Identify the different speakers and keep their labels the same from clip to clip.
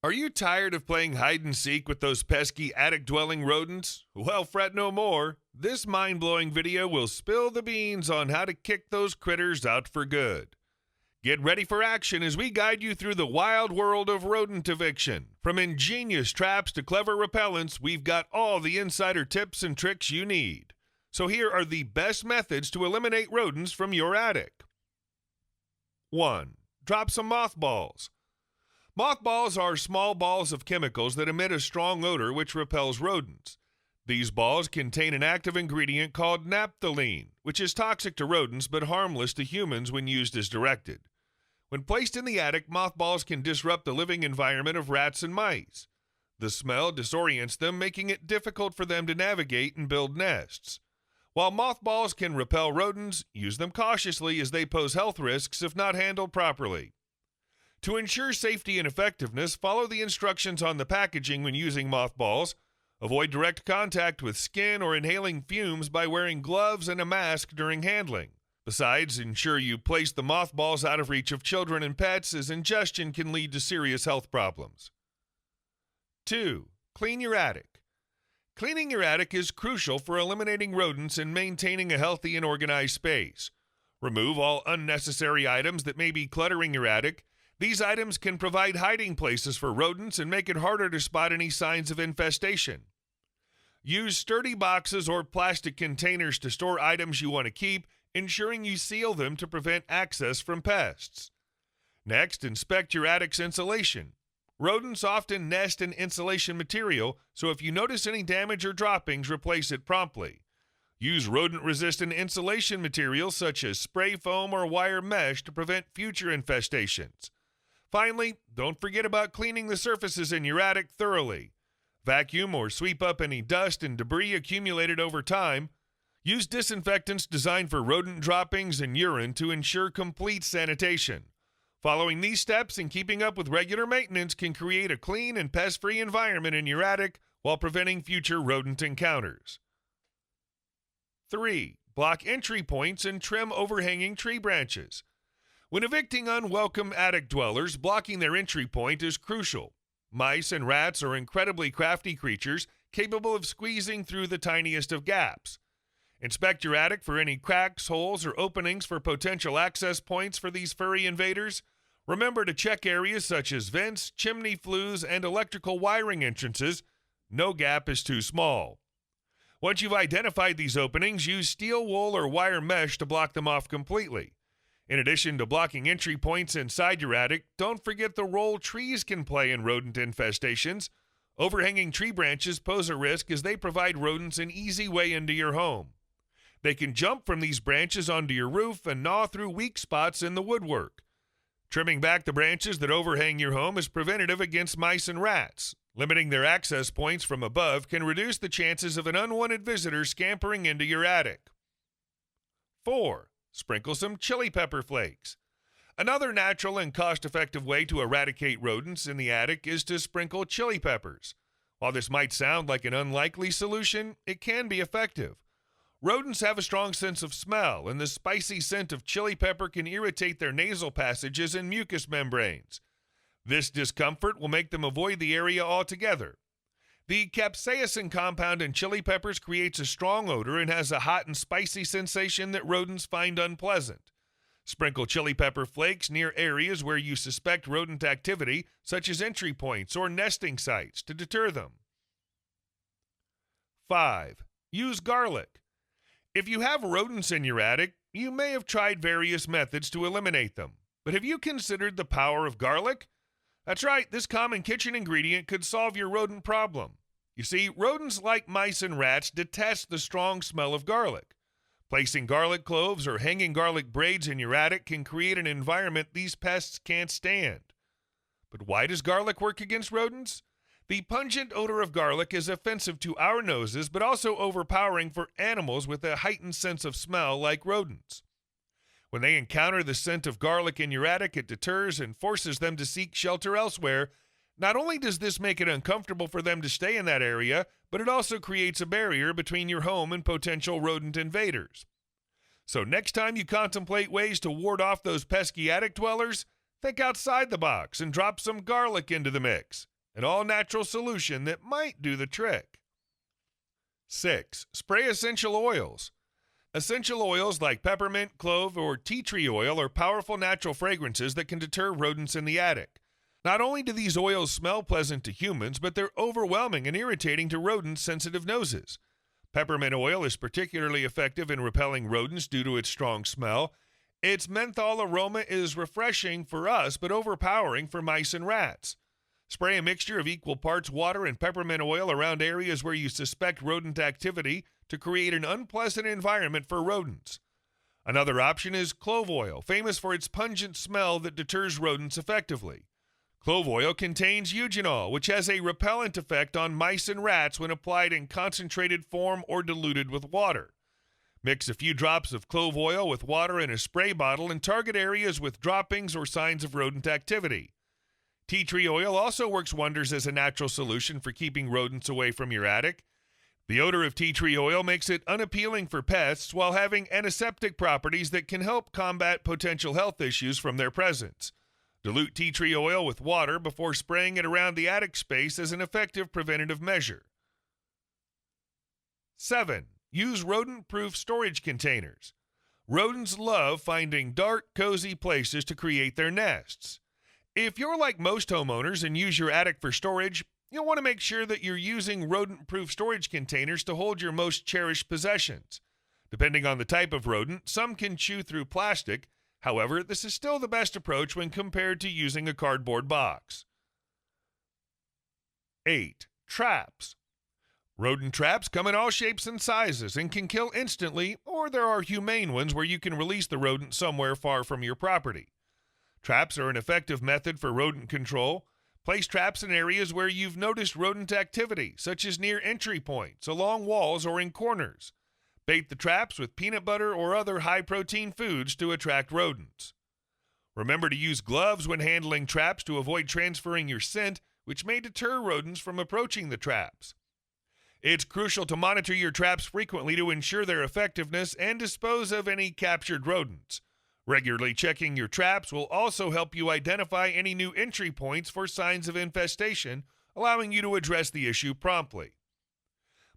Speaker 1: Are you tired of playing hide and seek with those pesky attic-dwelling rodents? Well, fret no more. This mind-blowing video will spill the beans on how to kick those critters out for good. Get ready for action as we guide you through the wild world of rodent eviction. From ingenious traps to clever repellents, we've got all the insider tips and tricks you need. So here are the best methods to eliminate rodents from your attic. 1. Drop some mothballs. Mothballs are small balls of chemicals that emit a strong odor which repels rodents. These balls contain an active ingredient called naphthalene, which is toxic to rodents but harmless to humans when used as directed. When placed in the attic, mothballs can disrupt the living environment of rats and mice. The smell disorients them, making it difficult for them to navigate and build nests. While mothballs can repel rodents, use them cautiously as they pose health risks if not handled properly. To ensure safety and effectiveness, follow the instructions on the packaging when using mothballs. Avoid direct contact with skin or inhaling fumes by wearing gloves and a mask during handling. Besides, ensure you place the mothballs out of reach of children and pets, as ingestion can lead to serious health problems. 2. Clean your attic. Cleaning your attic is crucial for eliminating rodents and maintaining a healthy and organized space. Remove all unnecessary items that may be cluttering your attic. These items can provide hiding places for rodents and make it harder to spot any signs of infestation. Use sturdy boxes or plastic containers to store items you want to keep, ensuring you seal them to prevent access from pests. Next, inspect your attic's insulation. Rodents often nest in insulation material, so if you notice any damage or droppings, replace it promptly. Use rodent-resistant insulation materials such as spray foam or wire mesh to prevent future infestations. Finally, don't forget about cleaning the surfaces in your attic thoroughly. Vacuum or sweep up any dust and debris accumulated over time. Use disinfectants designed for rodent droppings and urine to ensure complete sanitation. Following these steps and keeping up with regular maintenance can create a clean and pest-free environment in your attic while preventing future rodent encounters. 3. Block entry points and trim overhanging tree branches. When evicting unwelcome attic dwellers, blocking their entry point is crucial. Mice and rats are incredibly crafty creatures capable of squeezing through the tiniest of gaps. Inspect your attic for any cracks, holes, or openings for potential access points for these furry invaders. Remember to check areas such as vents, chimney flues, and electrical wiring entrances. No gap is too small. Once you've identified these openings, use steel wool or wire mesh to block them off completely. In addition to blocking entry points inside your attic, don't forget the role trees can play in rodent infestations. Overhanging tree branches pose a risk as they provide rodents an easy way into your home. They can jump from these branches onto your roof and gnaw through weak spots in the woodwork. Trimming back the branches that overhang your home is preventative against mice and rats. Limiting their access points from above can reduce the chances of an unwanted visitor scampering into your attic. 4. Sprinkle some chili pepper flakes. Another natural and cost-effective way to eradicate rodents in the attic is to sprinkle chili peppers. While this might sound like an unlikely solution, it can be effective. Rodents have a strong sense of smell, and the spicy scent of chili pepper can irritate their nasal passages and mucous membranes. This discomfort will make them avoid the area altogether. The capsaicin compound in chili peppers creates a strong odor and has a hot and spicy sensation that rodents find unpleasant. Sprinkle chili pepper flakes near areas where you suspect rodent activity, such as entry points or nesting sites, to deter them. 5. Use garlic. If you have rodents in your attic, you may have tried various methods to eliminate them. But have you considered the power of garlic? That's right, this common kitchen ingredient could solve your rodent problem. You see, rodents like mice and rats detest the strong smell of garlic. Placing garlic cloves or hanging garlic braids in your attic can create an environment these pests can't stand. But why does garlic work against rodents? The pungent odor of garlic is offensive to our noses, but also overpowering for animals with a heightened sense of smell like rodents. When they encounter the scent of garlic in your attic, it deters and forces them to seek shelter elsewhere. Not only does this make it uncomfortable for them to stay in that area, but it also creates a barrier between your home and potential rodent invaders. So next time you contemplate ways to ward off those pesky attic dwellers, think outside the box and drop some garlic into the mix. an all-natural solution that might do the trick. 6. Spray essential oils. Essential oils like peppermint, clove, or tea tree oil are powerful natural fragrances that can deter rodents in the attic. Not only do these oils smell pleasant to humans, but they're overwhelming and irritating to rodents' sensitive noses. Peppermint oil is particularly effective in repelling rodents due to its strong smell. Its menthol aroma is refreshing for us, but overpowering for mice and rats. Spray a mixture of equal parts water and peppermint oil around areas where you suspect rodent activity to create an unpleasant environment for rodents. Another option is clove oil, famous for its pungent smell that deters rodents effectively. Clove oil contains eugenol, which has a repellent effect on mice and rats when applied in concentrated form or diluted with water. Mix a few drops of clove oil with water in a spray bottle and target areas with droppings or signs of rodent activity. Tea tree oil also works wonders as a natural solution for keeping rodents away from your attic. The odor of tea tree oil makes it unappealing for pests while having antiseptic properties that can help combat potential health issues from their presence. Dilute tea tree oil with water before spraying it around the attic space as an effective preventative measure. 7. Use rodent-proof storage containers. Rodents love finding dark, cozy places to create their nests. If you're like most homeowners and use your attic for storage, you'll want to make sure that you're using rodent-proof storage containers to hold your most cherished possessions. Depending on the type of rodent, some can chew through plastic. However, this is still the best approach when compared to using a cardboard box. 8. Traps. Rodent traps come in all shapes and sizes and can kill instantly, or there are humane ones where you can release the rodent somewhere far from your property. Traps are an effective method for rodent control. Place traps in areas where you've noticed rodent activity, such as near entry points, along walls, or in corners. Bait the traps with peanut butter or other high-protein foods to attract rodents. Remember to use gloves when handling traps to avoid transferring your scent, which may deter rodents from approaching the traps. It's crucial to monitor your traps frequently to ensure their effectiveness and dispose of any captured rodents. Regularly checking your traps will also help you identify any new entry points for signs of infestation, allowing you to address the issue promptly.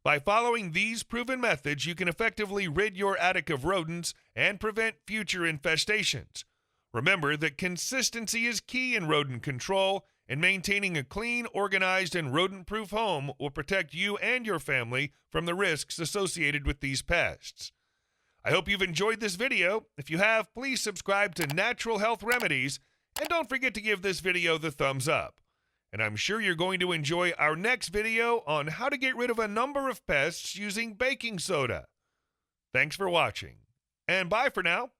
Speaker 1: By following these proven methods, you can effectively rid your attic of rodents and prevent future infestations. Remember that consistency is key in rodent control, and maintaining a clean, organized, and rodent-proof home will protect you and your family from the risks associated with these pests. I hope you've enjoyed this video. If you have, please subscribe to Natural Health Remedies, and don't forget to give this video the thumbs up. And I'm sure you're going to enjoy our next video on how to get rid of a number of pests using baking soda. Thanks for watching, and bye for now.